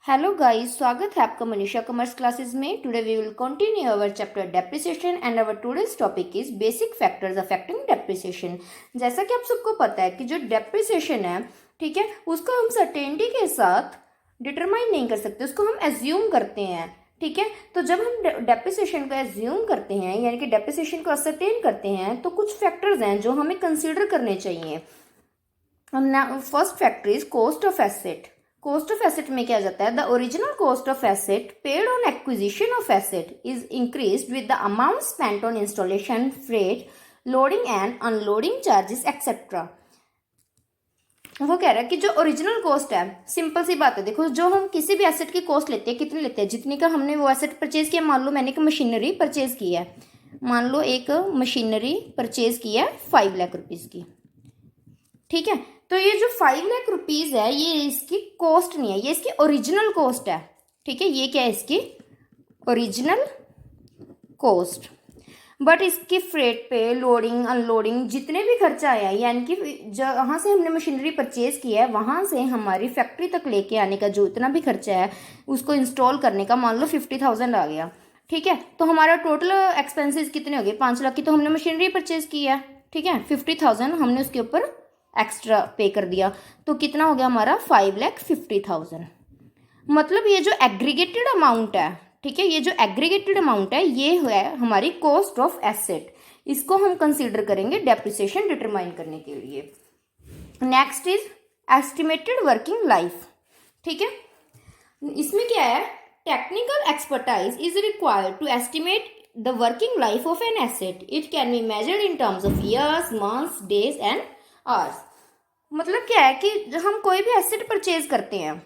Hello guys, स्वागत है आपका मनीषा कॉमर्स क्लासेस में। Today we will continue our chapter depreciation and our today's topic is basic factors affecting depreciation. जैसा कि आप सबको पता है कि जो डेप्रिसिएशन है, ठीक है, उसको हम सर्टेनिटी के साथ डिटरमाइन नहीं कर सकते, उसको हम एज्यूम करते हैं। ठीक है, तो जब हम डेप्रिसिएशन को एज्यूम करते हैं यानी कि डेप्रिसिएशन को असरटेन करते हैं तो कुछ फैक्टर्स हैं जो हमें कंसिडर करने चाहिए। First factor is cost of asset. Cost of asset में क्या जाता है, the original cost of asset paid on acquisition of asset is increased with the amount spent on installation, freight, loading and unloading charges etcetera. वो कह रहा है कि जो ओरिजिनल कॉस्ट है, सिंपल सी बात है, देखो जो हम किसी भी एसेट की कॉस्ट लेते हैं, कितनी लेते हैं, जितनी का हमने वो एसेट परचेज किया। मान लो मैंने एक मशीनरी परचेज की है, मान लो एक मशीनरी परचेज की है 5 लाख रुपीज़ की। ठीक है, तो ये जो 5 लाख रुपीज़ है ये इसकी कॉस्ट नहीं है, ये इसकी ओरिजिनल कॉस्ट है। ठीक है, ये क्या है, इसकी ओरिजिनल कॉस्ट। बट इसकी फ्रेट पे, लोडिंग, अनलोडिंग, जितने भी खर्चा आया, यानी कि जहाँ से हमने मशीनरी परचेज किया है वहाँ से हमारी फैक्ट्री तक लेके आने का जो इतना भी खर्चा है, उसको इंस्टॉल करने का मान लो 50,000 आ गया। ठीक है, तो हमारा टोटल एक्सपेंसेस कितने हो गए, 5 लाख की तो हमने मशीनरी परचेज की है। ठीक है, 50,000 हमने उसके ऊपर एक्स्ट्रा पे कर दिया, तो कितना हो गया हमारा 5,50,000। मतलब ये जो एग्रीगेटेड अमाउंट है, ठीक है, ये जो एग्रीगेटेड अमाउंट है ये है हमारी कॉस्ट ऑफ एसेट। इसको हम कंसीडर करेंगे डेप्रिसिएशन डिटरमाइन करने के लिए। Next is estimated working life. ठीक है, इसमें क्या है, technical expertise is required to estimate the working life of an asset. It can be measured in terms of years, months, days and hours. मतलब क्या है कि जब हम कोई भी एसेट परचेज करते हैं,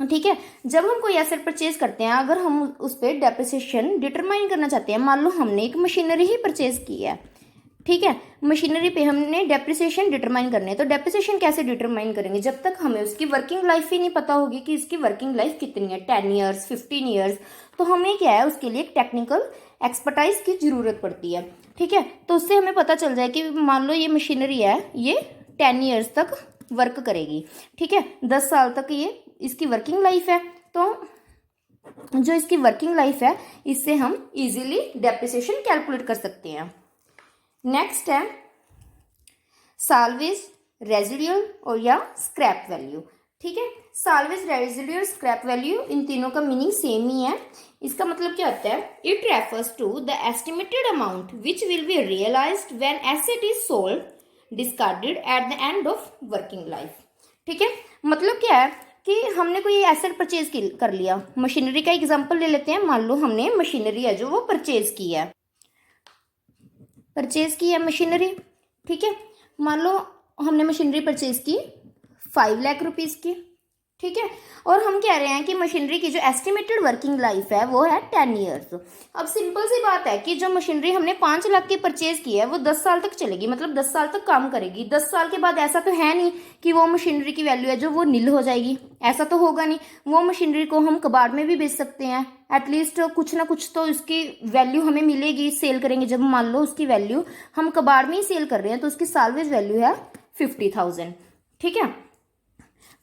ठीक है, जब हम कोई एसेट परचेज करते हैं, अगर हम उस पर डेप्रिसिएशन डिटरमाइन करना चाहते हैं, मान लो हमने एक मशीनरी ही परचेज की है, ठीक है, मशीनरी पे हमने डेप्रिसिएशन डिटरमाइन करने है, तो डेप्रिसिएशन कैसे डिटरमाइन करेंगे, जब तक हमें उसकी वर्किंग लाइफ ही नहीं पता होगी कि इसकी वर्किंग लाइफ कितनी है, 10 ईयर्स, 15 ईयर्स। तो हमें क्या है, उसके लिए एक टेक्निकल एक्सपर्टाइज की जरूरत पड़ती है। ठीक है, तो उससे हमें पता चल जाए कि मान लो ये मशीनरी है, ये 10 ईयर्स तक वर्क करेगी। ठीक है, 10 साल तक ये इसकी वर्किंग लाइफ है, तो जो इसकी वर्किंग लाइफ है इससे हम इजीली डेप्रिसिएशन कैलकुलेट कर सकते हैं। नेक्स्ट है साल्वेज, रेजिडुअल और या स्क्रैप वैल्यू। ठीक है, साल्वेज, रेजिडुअल, स्क्रैप वैल्यू, इन तीनों का मीनिंग सेम ही है। इसका मतलब क्या होता है, it refers to the estimated amount which will be realised when asset is sold, discarded at the end of working life. ठीक है, मतलब क्या है कि हमने कोई एसेट परचेज कर लिया। मशीनरी का एग्जांपल ले लेते हैं, मान लो हमने मशीनरी है जो वो परचेज की है मशीनरी। ठीक है, मान लो हमने मशीनरी परचेज की 5 लाख रुपीज़ की। ठीक है, और हम कह रहे हैं कि मशीनरी की जो एस्टिमेटेड वर्किंग लाइफ है वो है 10 ईयर्स। अब सिंपल सी बात है कि जो मशीनरी हमने 5 लाख की परचेज की है वो 10 साल तक चलेगी, मतलब 10 साल तक काम करेगी। 10 साल के बाद ऐसा तो है नहीं कि वो मशीनरी की वैल्यू है जो वो नील हो जाएगी, ऐसा तो होगा नहीं। वो मशीनरी को हम कबाड़ में भी बेच सकते हैं, एटलीस्ट कुछ ना कुछ तो उसकी वैल्यू हमें मिलेगी, सेल करेंगे जब। मान लो उसकी वैल्यू हम कबाड़ में ही सेल कर रहे हैं तो उसकी साल्वेज वैल्यू है 50,000। ठीक है,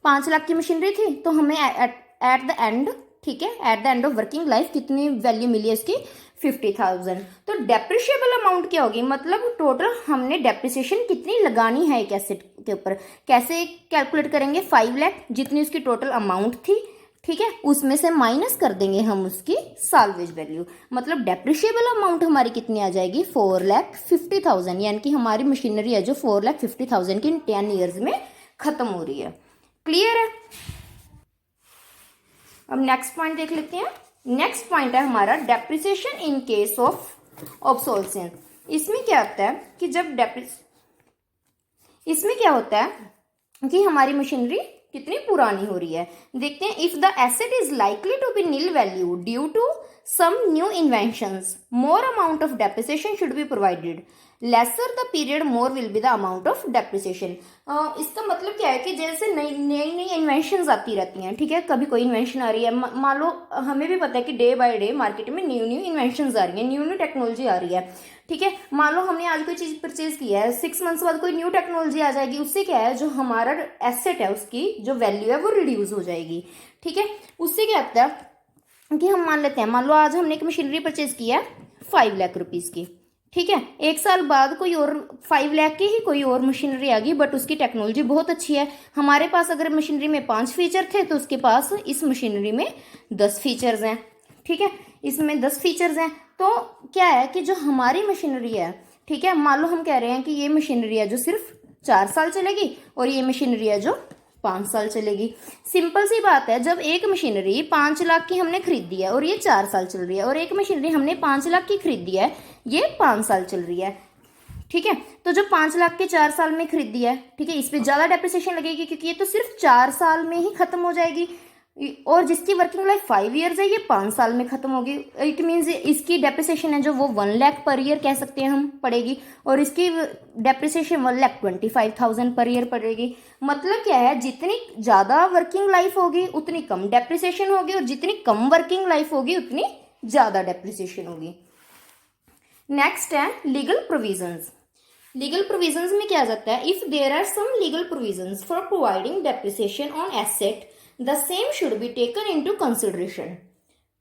5 लाख की मशीनरी थी तो हमें एट द एंड, ठीक है, eight the end of working life कितनी वैल्यू मिली है इसकी, 50,000। तो डेप्रिशिएबल अमाउंट क्या होगी, मतलब टोटल हमने डेप्रिसिएशन कितनी लगानी है एक एसेट के ऊपर। कैसे कैलकुलेट करेंगे, 5 लाख जितनी उसकी टोटल अमाउंट थी, ठीक है, उसमें से माइनस कर देंगे हम उसकी साल्वेज वैल्यू। मतलब डेप्रिशिएबल अमाउंट हमारी कितनी आ जाएगी, 4,50,000, यानी कि हमारी मशीनरी है जो 4,50,000 की 10 ईयर्स में खत्म हो रही है। क्लियर है। अब नेक्स्ट पॉइंट देख लेते हैं। नेक्स्ट पॉइंट है हमारा डेप्रिसिएशन इन केस ऑफ ऑब्सोल्सेंस। इसमें क्या होता है कि जब इसमें क्या होता है कि हमारी मशीनरी कितनी पुरानी हो रही है। देखते हैं, if the asset is likely to be nil value due to some new inventions, more amount of depreciation should be provided. Lesser the period more will be the amount of depreciation. इसका मतलब क्या है कि जैसे नई नई inventions आती रहती हैं, ठीक है, कभी कोई इन्वेंशन आ रही है, मान लो हमें भी पता है कि डे बाय डे मार्केट में न्यू न्यू इन्वेंशंस आ रही हैं, न्यू न्यू टेक्नोलॉजी आ रही है, ठीक है। मान लो हमने आज कोई चीज़ परचेज किया है, 6 मंथ्स बाद कोई न्यू टेक्नोलॉजी आ जाएगी, उससे क्या है, जो हमारा एसेट है उसकी जो वैल्यू है वो रिड्यूस हो जाएगी, ठीक है। उससे क्या होता है कि हम मान लेते हैं, मान लो आज हमने एक मशीनरी परचेज किया है 5 लाख रुपीज़ की, ठीक है। एक साल बाद कोई और 5 लाख की ही कोई और मशीनरी आ गई, बट उसकी टेक्नोलॉजी बहुत अच्छी है। हमारे पास अगर मशीनरी में 5 फीचर थे तो उसके पास इस मशीनरी में 10 फीचर्स हैं, ठीक है, इसमें 10 फीचर्स हैं। तो क्या है कि जो हमारी मशीनरी है, ठीक है, मान लो हम कह रहे हैं कि ये मशीनरी है जो सिर्फ 4 साल चलेगी और ये मशीनरी है जो 5 साल चलेगी। सिंपल सी बात है, जब एक मशीनरी 5 लाख की हमने खरीदी है और ये 4 साल चल रही है, और एक मशीनरी हमने 5 लाख की खरीदी है, ये 5 साल चल रही है, ठीक है। तो जो 5 लाख के 4 साल में खरीदी है, ठीक है, इस पर ज़्यादा डेप्रिसिएशन लगेगी क्योंकि ये तो सिर्फ 4 साल में ही खत्म हो जाएगी, और जिसकी वर्किंग लाइफ 5 ईयर्स है ये 5 साल में खत्म होगी। इट मीन्स इसकी डेप्रिसिएशन है जो वो 1 लाख पर ईयर कह सकते हैं हम पड़ेगी, और इसकी डेप्रिसिएशन 1,25,000 पर ईयर पड़ेगी। मतलब क्या है, जितनी ज़्यादा वर्किंग लाइफ होगी उतनी कम डेप्रिसिएशन होगी, और जितनी कम वर्किंग लाइफ होगी उतनी ज़्यादा डेप्रिसिएशन होगी। नेक्स्ट है लीगल प्रोविजंस। लीगल प्रोविजंस में क्या आ जाता है, if there are some legal provisions for providing depreciation on asset the same should be taken into consideration.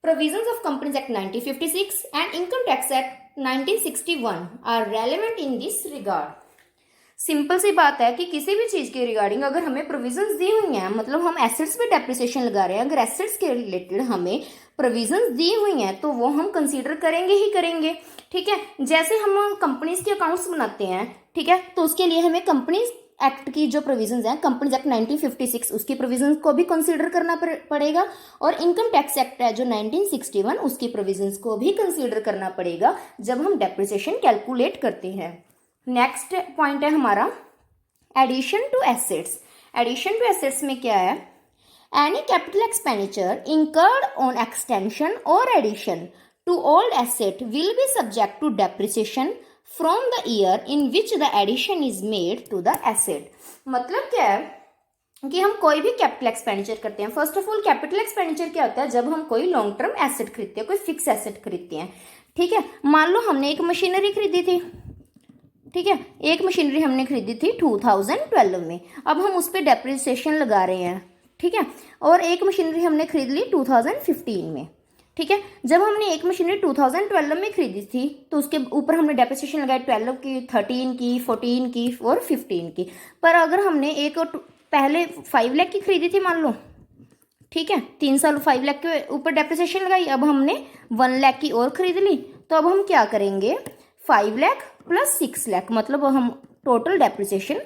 Provisions of Companies Act 1956 and Income Tax Act 1961 are relevant in this regard. Simple सी बात है कि किसी भी चीज़ के regarding अगर हमें provisions दी हुई हैं, मतलब हम एसेट्स पे डेप्रिसिएशन लगा रहे हैं, अगर एसेट्स के रिलेटेड हमें प्रोविजंस दी हुई हैं तो वो हम कंसीडर करेंगे ही करेंगे, ठीक है। जैसे हम कंपनीज के अकाउंट्स बनाते हैं, ठीक है, तो उसके लिए हमें कंपनीज एक्ट की जो प्रोविजंस हैं, कंपनीज एक्ट 1956 उसकी प्रोविजंस को भी कंसीडर करना पड़ेगा, और इनकम टैक्स एक्ट है जो 1961 उसकी प्रोविजंस को भी कंसीडर करना पड़ेगा जब हम डेप्रिसिएशन कैलकुलेट करते हैं। नेक्स्ट पॉइंट है हमारा addition to assets. Addition to assets में क्या है, any capital expenditure incurred on extension और addition to old asset will be subject to depreciation from the year in which the addition is made to the asset। मतलब क्या है कि हम कोई भी कैपिटल एक्सपेंडिचर करते हैं। First of all capital expenditure क्या होता है, जब हम कोई लॉन्ग टर्म एसेट खरीदते हैं, कोई फिक्स एसेट खरीदते हैं, ठीक है। मान लो हमने एक मशीनरी खरीदी थी, ठीक है, एक मशीनरी हमने खरीदी थी 2012 में, अब हम उस पर डेप्रिसिएशन लगा रहे हैं, ठीक है, और एक मशीनरी हमने खरीद ली 2015 में, ठीक है। जब हमने एक मशीनरी 2012 में खरीदी थी तो उसके ऊपर हमने डेप्रिसिएशन लगाई 12 की, 13 की, 14 की और 15 की। पर अगर हमने एक पहले 5 लाख की खरीदी थी मान लो, ठीक है, 3 साल 5 लाख के ऊपर डेप्रिसिएशन लगाई, अब हमने 1 लाख की और खरीद ली, तो अब हम क्या करेंगे, 5 लाख प्लस 6 लाख, मतलब हम टोटल डेप्रिसिएशन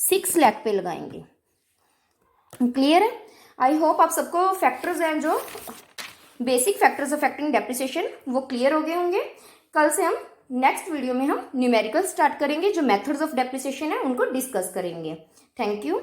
6 लाख पे लगाएंगे। क्लियर है? आई होप आप सबको फैक्टर्स हैं जो बेसिक फैक्टर्स अफेक्टिंग डेप्रिसिएशन वो क्लियर हो गए होंगे। कल से हम नेक्स्ट वीडियो में हम न्यूमेरिकल स्टार्ट करेंगे, जो मेथड्स ऑफ डेप्रिसिएशन है उनको डिस्कस करेंगे। Thank you.